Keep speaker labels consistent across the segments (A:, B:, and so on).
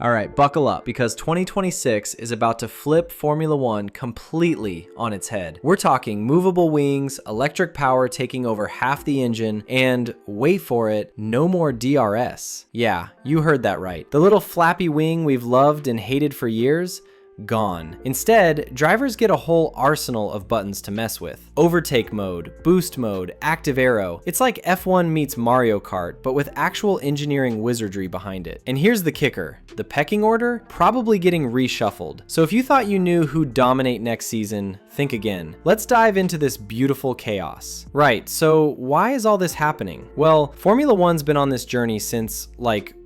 A: All right, buckle up because 2026 is about to flip Formula One completely on its head. We're talking movable wings, electric power taking over half the engine, and wait for it, no more DRS. Yeah, you heard that right. The little flappy wing we've loved and hated for years, gone. Instead, drivers get a whole arsenal of buttons to mess with. Overtake mode, boost mode, active aero. It's like F1 meets Mario Kart, but with actual engineering wizardry behind it. And here's the kicker. The pecking order? Probably getting reshuffled. So if you thought you knew who'd dominate next season, think again. Let's dive into this beautiful chaos. Right, so why is all this happening? Well, Formula One's been on this journey since,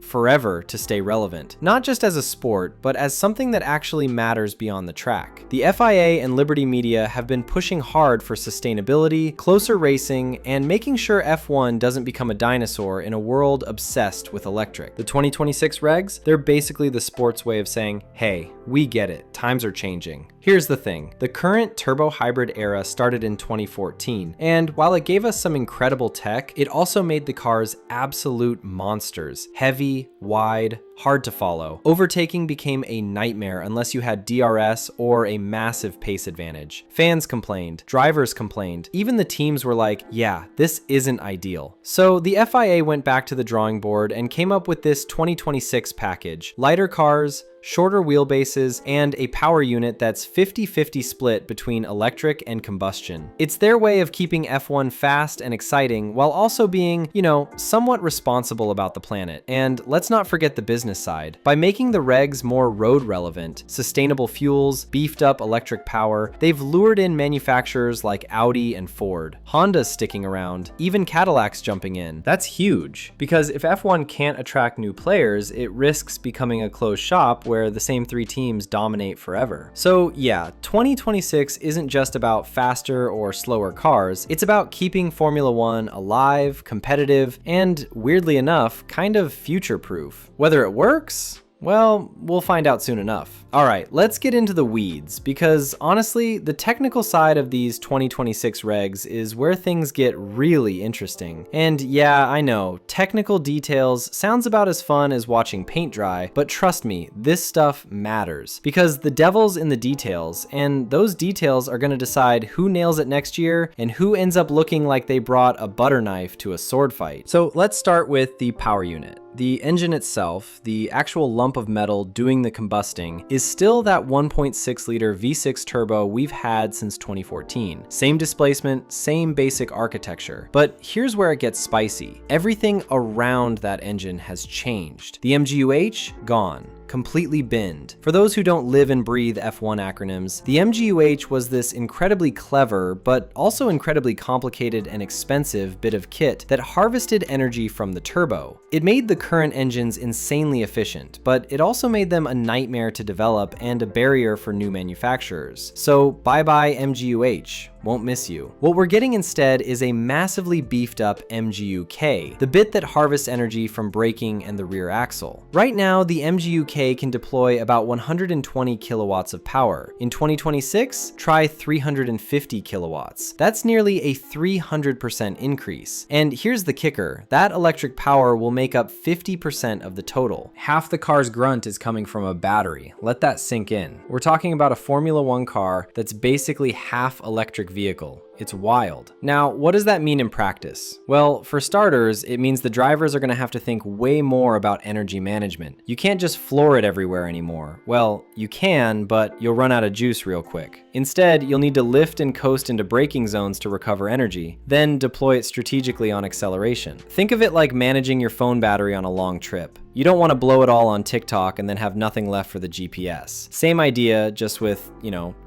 A: forever to stay relevant. Not just as a sport, but as something that actually matters beyond the track. The FIA and Liberty Media have been pushing hard for sustainability, closer racing, and making sure F1 doesn't become a dinosaur in a world obsessed with electric. The 2026 regs, they're basically the sport's way of saying, hey, we get it, times are changing. Here's the thing, the current turbo hybrid era started in 2014, and while it gave us some incredible tech, it also made the cars absolute monsters. Heavy, wide, hard to follow. Overtaking became a nightmare unless you had DRS or a massive pace advantage. Fans complained, drivers complained, even the teams were like, yeah, this isn't ideal. So the FIA went back to the drawing board and came up with this 2026 package. Lighter cars, shorter wheelbases, and a power unit that's 50-50 split between electric and combustion. It's their way of keeping F1 fast and exciting while also being, somewhat responsible about the planet. And let's not forget the business side. By making the regs more road relevant, sustainable fuels, beefed up electric power, they've lured in manufacturers like Audi and Ford. Honda's sticking around, even Cadillac's jumping in. That's huge, because if F1 can't attract new players, it risks becoming a closed shop where the same three teams dominate forever. So yeah, 2026 isn't just about faster or slower cars, it's about keeping Formula One alive, competitive, and weirdly enough, kind of future-proof. Whether it works? Well, we'll find out soon enough. All right, let's get into the weeds, because honestly, the technical side of these 2026 regs is where things get really interesting. And yeah, I know, technical details sounds about as fun as watching paint dry, but trust me, this stuff matters, because the devil's in the details, and those details are gonna decide who nails it next year and who ends up looking like they brought a butter knife to a sword fight. So let's start with the power unit. The engine itself, the actual lump of metal doing the combusting, is still that 1.6 liter V6 turbo we've had since 2014. Same displacement, same basic architecture. But here's where it gets spicy. Everything around that engine has changed. The MGU-H, gone. Completely binned. For those who don't live and breathe F1 acronyms, the MGU-H was this incredibly clever, but also incredibly complicated and expensive bit of kit that harvested energy from the turbo. It made the current engines insanely efficient, but it also made them a nightmare to develop and a barrier for new manufacturers. So bye-bye MGU-H. Won't miss you. What we're getting instead is a massively beefed up MGU-K, the bit that harvests energy from braking and the rear axle. Right now, the MGU-K can deploy about 120 kilowatts of power. In 2026, try 350 kilowatts. That's nearly a 300% increase. And here's the kicker, that electric power will make up 50% of the total. Half the car's grunt is coming from a battery. Let that sink in. We're talking about a Formula One car that's basically half electric vehicle. It's wild. Now, what does that mean in practice? Well, for starters, it means the drivers are going to have to think way more about energy management. You can't just floor it everywhere anymore. Well, you can, but you'll run out of juice real quick. Instead, you'll need to lift and coast into braking zones to recover energy, then deploy it strategically on acceleration. Think of it like managing your phone battery on a long trip. You don't want to blow it all on TikTok and then have nothing left for the GPS. Same idea, just with,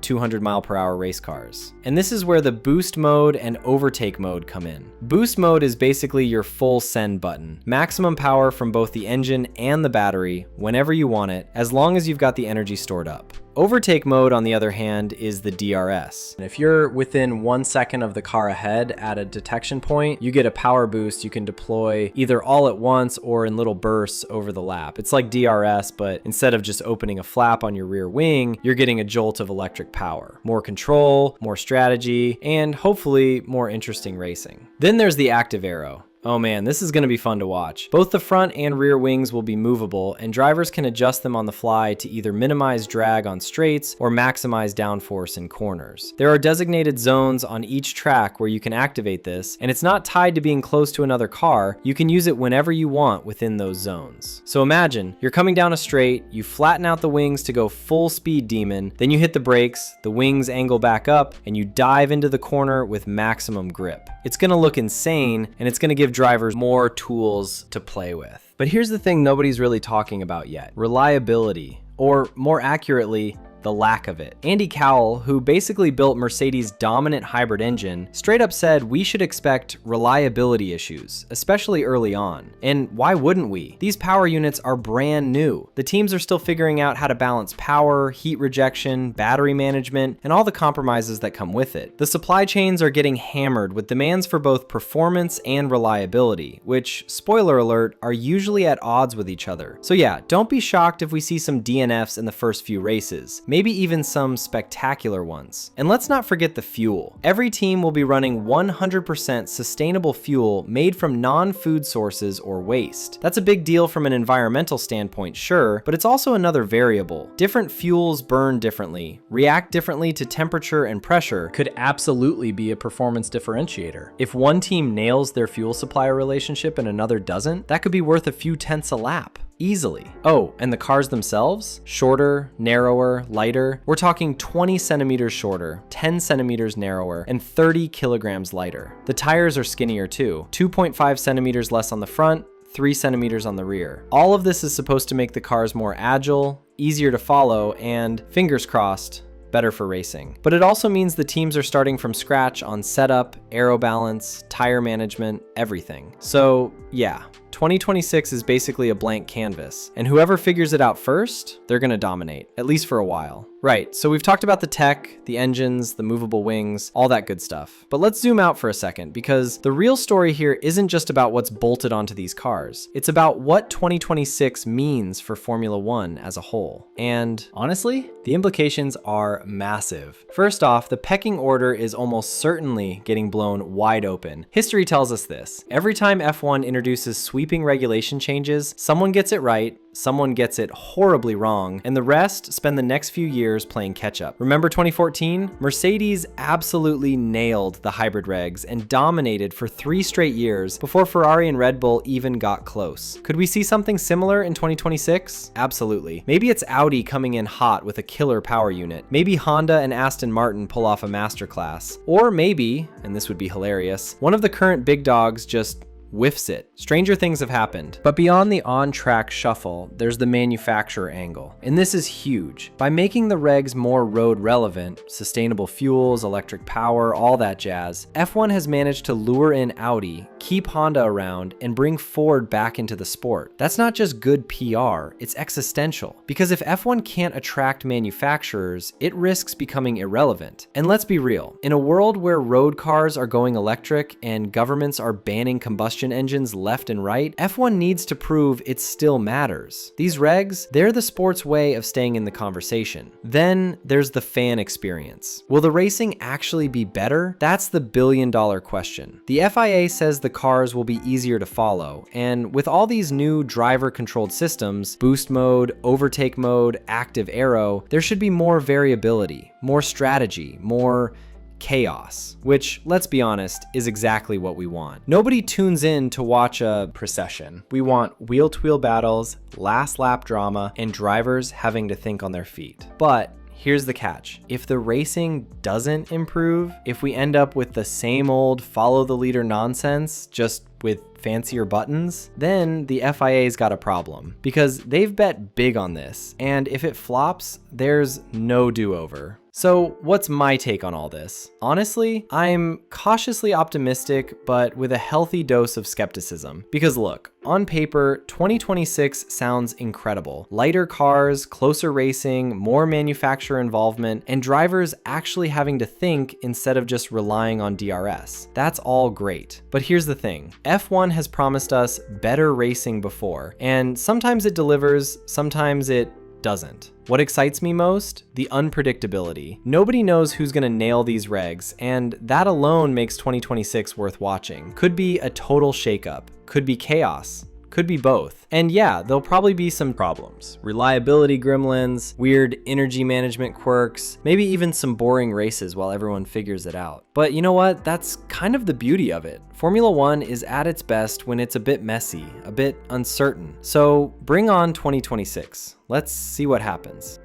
A: 200 mile per hour race cars. And this is where the boost mode and overtake mode come in. Boost mode is basically your full send button. Maximum power from both the engine and the battery whenever you want it, as long as you've got the energy stored up. Overtake mode, on the other hand, is the DRS. And if you're within 1 second of the car ahead at a detection point, you get a power boost you can deploy either all at once or in little bursts over the lap. It's like DRS, but instead of just opening a flap on your rear wing, you're getting a jolt of electric power. More control, more strategy, and hopefully more interesting racing. Then there's the active aero. Oh man, this is going to be fun to watch. Both the front and rear wings will be movable, and drivers can adjust them on the fly to either minimize drag on straights or maximize downforce in corners. There are designated zones on each track where you can activate this, and it's not tied to being close to another car. You can use it whenever you want within those zones. So imagine, you're coming down a straight, you flatten out the wings to go full speed demon, then you hit the brakes, the wings angle back up, and you dive into the corner with maximum grip. It's going to look insane, and it's going to give drivers more tools to play with. But here's the thing nobody's really talking about yet: reliability, or more accurately, the lack of it. Andy Cowell, who basically built Mercedes' dominant hybrid engine, straight up said we should expect reliability issues, especially early on. And why wouldn't we? These power units are brand new. The teams are still figuring out how to balance power, heat rejection, battery management, and all the compromises that come with it. The supply chains are getting hammered with demands for both performance and reliability, which, spoiler alert, are usually at odds with each other. So yeah, don't be shocked if we see some DNFs in the first few races. Maybe even some spectacular ones. And let's not forget the fuel. Every team will be running 100% sustainable fuel made from non-food sources or waste. That's a big deal from an environmental standpoint, sure, but it's also another variable. Different fuels burn differently, react differently to temperature and pressure. Could absolutely be a performance differentiator. If one team nails their fuel supplier relationship and another doesn't, that could be worth a few tenths a lap. Easily. Oh, and the cars themselves? Shorter, narrower, lighter. We're talking 20 centimeters shorter, 10 centimeters narrower, and 30 kilograms lighter. The tires are skinnier too, 2.5 centimeters less on the front, 3 centimeters on the rear. All of this is supposed to make the cars more agile, easier to follow, and, fingers crossed, better for racing. But it also means the teams are starting from scratch on setup, aero balance, tire management, everything. So yeah, 2026 is basically a blank canvas, and whoever figures it out first, they're gonna dominate, at least for a while. Right, so we've talked about the tech, the engines, the movable wings, all that good stuff. But let's zoom out for a second, because the real story here isn't just about what's bolted onto these cars. It's about what 2026 means for Formula One as a whole. And honestly, the implications are massive. First off, the pecking order is almost certainly getting blown wide open. History tells us this. Every time F1 introduces sweeping regulation changes, someone gets it right, someone gets it horribly wrong, and the rest spend the next few years playing catch up. Remember 2014? Mercedes absolutely nailed the hybrid regs and dominated for 3 straight years before Ferrari and Red Bull even got close. Could we see something similar in 2026? Absolutely. Maybe it's Audi coming in hot with a killer power unit. Maybe Honda and Aston Martin pull off a masterclass. Or maybe, and this would be hilarious, one of the current big dogs just whiffs it. Stranger things have happened. But beyond the on-track shuffle, there's the manufacturer angle. And this is huge. By making the regs more road relevant, sustainable fuels, electric power, all that jazz, F1 has managed to lure in Audi, keep Honda around, and bring Ford back into the sport. That's not just good PR, it's existential. Because if F1 can't attract manufacturers, it risks becoming irrelevant. And let's be real, in a world where road cars are going electric and governments are banning combustion engines left and right, F1 needs to prove it still matters. These regs, they're the sport's way of staying in the conversation. Then there's the fan experience. Will the racing actually be better? That's the billion-dollar question. The FIA says the cars will be easier to follow, and with all these new driver-controlled systems, boost mode, overtake mode, active aero, there should be more variability, more strategy, more chaos, which, let's be honest, is exactly what we want. Nobody tunes in to watch a procession. We want wheel-to-wheel battles, last lap drama, and drivers having to think on their feet. But here's the catch. If the racing doesn't improve, if we end up with the same old follow the leader nonsense, just with fancier buttons, then the FIA's got a problem, because they've bet big on this, and if it flops, there's no do-over. So what's my take on all this? Honestly, I'm cautiously optimistic, but with a healthy dose of skepticism. Because look, on paper, 2026 sounds incredible. Lighter cars, closer racing, more manufacturer involvement, and drivers actually having to think instead of just relying on DRS. That's all great. But here's the thing. F1 has promised us better racing before, and sometimes it delivers, sometimes it doesn't. What excites me most? The unpredictability. Nobody knows who's gonna nail these regs, and that alone makes 2026 worth watching. Could be a total shakeup, could be chaos, could be both. And yeah, there'll probably be some problems. Reliability gremlins, weird energy management quirks, maybe even some boring races while everyone figures it out. But you know what? That's kind of the beauty of it. Formula One is at its best when it's a bit messy, a bit uncertain. So bring on 2026. Let's see what happens.